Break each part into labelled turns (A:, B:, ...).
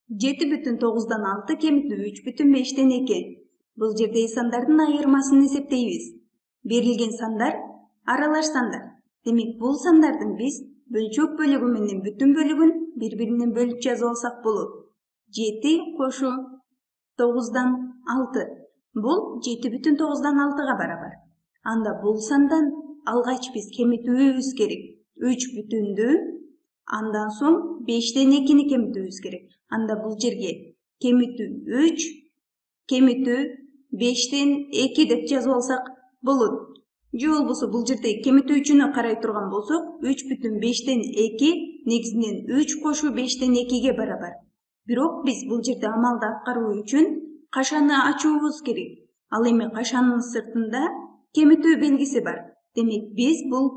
A: 7,9 кемитүү 3,5 Бул жердеги сандардын айырмасын эсептейбиз. Берилген сандар аралаш сандар. Демек, бул сандардын біз бөлчөк бөлүгү менен бүтүн бөлүгүн бири-биринен бөлүп жазып алсак болот. 7 кошу 9,6. Бул 7,9 барабар. Анда бул сандан алгач биз кемитүүбүз керек. 3 бүтүндү, андан соң 5,2 кемитүүбүз керек. Анда бул жерге кемитүү 3, кемитүү 5,2 деп жазып алсак болот. Же болбосо бул жерде кемитүү 3-нү карай турган болсок, 3,5,2 негизинен 3 кошу 5,2 барабар. Бирок биз бул жерде амалды аткаруу үчүн кашаны ачуубуз керек. Ал эми кашанын сыртында кемитүү белгиси бар. Демек, биз бул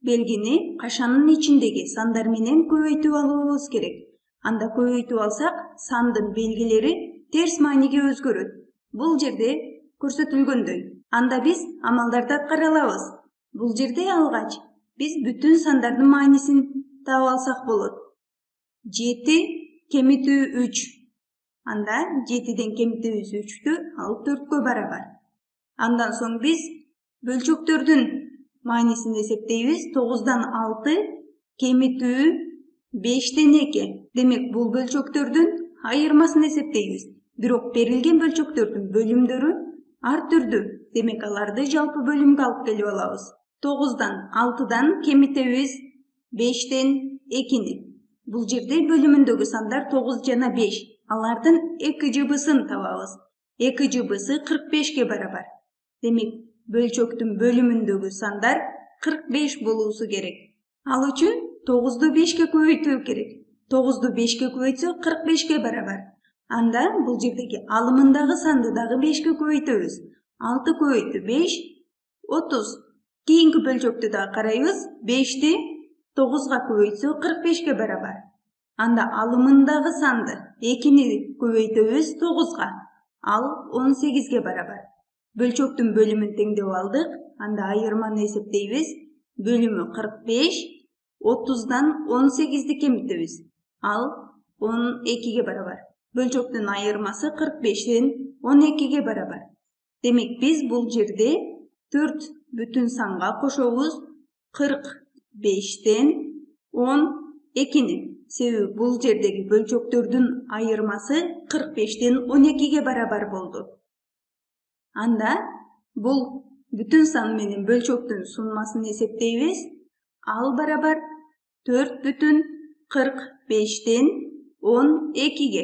A: белгини кашанын ичиндеги сандар менен көбөйтүп алуубуз керек. Анда көбөйтүп алсак, сандын белгилери терс мааниге өзгөрөт. Бул жерде көрсөтүлгөндөй. Анда биз амалдарды аткара алабыз. Бул жерде алгач биз бүтүн сандардын маанисин таап алсак болот. 7 кемитүү 3. Анда 7ден кемитебиз 3'тү, ал 4кө барабар. Андан соң биз бөлчөктөрдүн маанисин эсептейбиз. 9,6 кемитүү 5,2. Демек, бул бөлчөктөрдүн айырмасын эсептейбиз. Бирок берилген бөлчөктөрдүн бөлүмдөрү ар түрдүү. Демек, аларды жалпы бөлүмгө алып келип алабыз. 9,6дан кемитебиз 5,2. Бул жерде бөлүмүндөгү сандар 9 жана 5. Алардын 2 жыбысын табабыз. 2 жыбысы 45ке барабар. Демек, бөлчөктүн бөлүмүндөгү сандар 45 болуусу керек. Ал үчүн 9ду 5ке көбөйтүү керек. 9ду 5ке көбөйтсө 45ке барабар. Анда бул жердеги алымындагы санды дагы 5ке көбөйтөбүз. 6 көбөйтүү 5, 30. Кийинки бөлчөктү да карайбыз. 5ти 9га көбөйтсө 45ке барабар. Анда алымындагы санды 2ни көбөйтөбүз 9га. Ал 18ге барабар. Бөлчөктүн бөлүмүн теңдеп алдык. Анда айырманы эсептейбиз. Бөлүмү 45, 30дан 18ди кемитебиз. Ал 12ге барабар. Бөлчөктүн айырмасы 45ден 12ге барабар. Демек, биз бул жерде 4 бүтүн санга кошобуз 45ден 12ни. Себеби бул жердеги бөлчөктөрдүн айырмасы 45ден 12ге барабар болду. Анда бул бүтүн сан менен бөлчөктүн суммасын эсептейбиз. Ал барабар 4 бүтүн 45ден 12ге.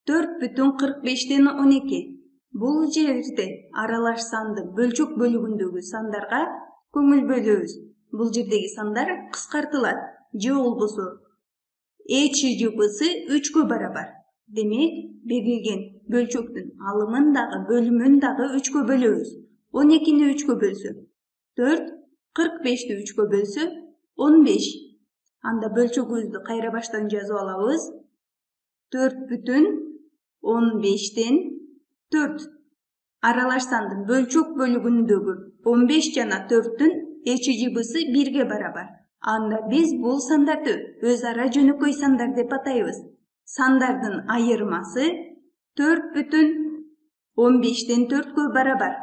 A: 4 бүтүн 45ден 12. Бул жерде аралаш санды бөлчөк бөлүгүндөгү сандарга көңүл бөлөбүз. Бул жердеги сандар кыскартылат. Же болбосо эч жыбысы 3кө барабар. Демек, берилген бөлчөктүн алымын дагы бөлүмүн дагы 3кө бөлөбүз. 12ни 3кө бөлсө 4, 45ти 3кө бөлсө 15. Анда бөлчөгүбүздү кайра баштан жазып алабыз. 4 бүтүн 15ден 4. Аралаш сандын бөлчөк бөлүгүндөгү 15 жана 4'түн эч жыбысы 1ге барабар. Анда биз бул сандарды өз ара жөнөкөй сандар деп атайбыз. Сандардын айырмасы 4 бүтүн 15ден 4кө барабар.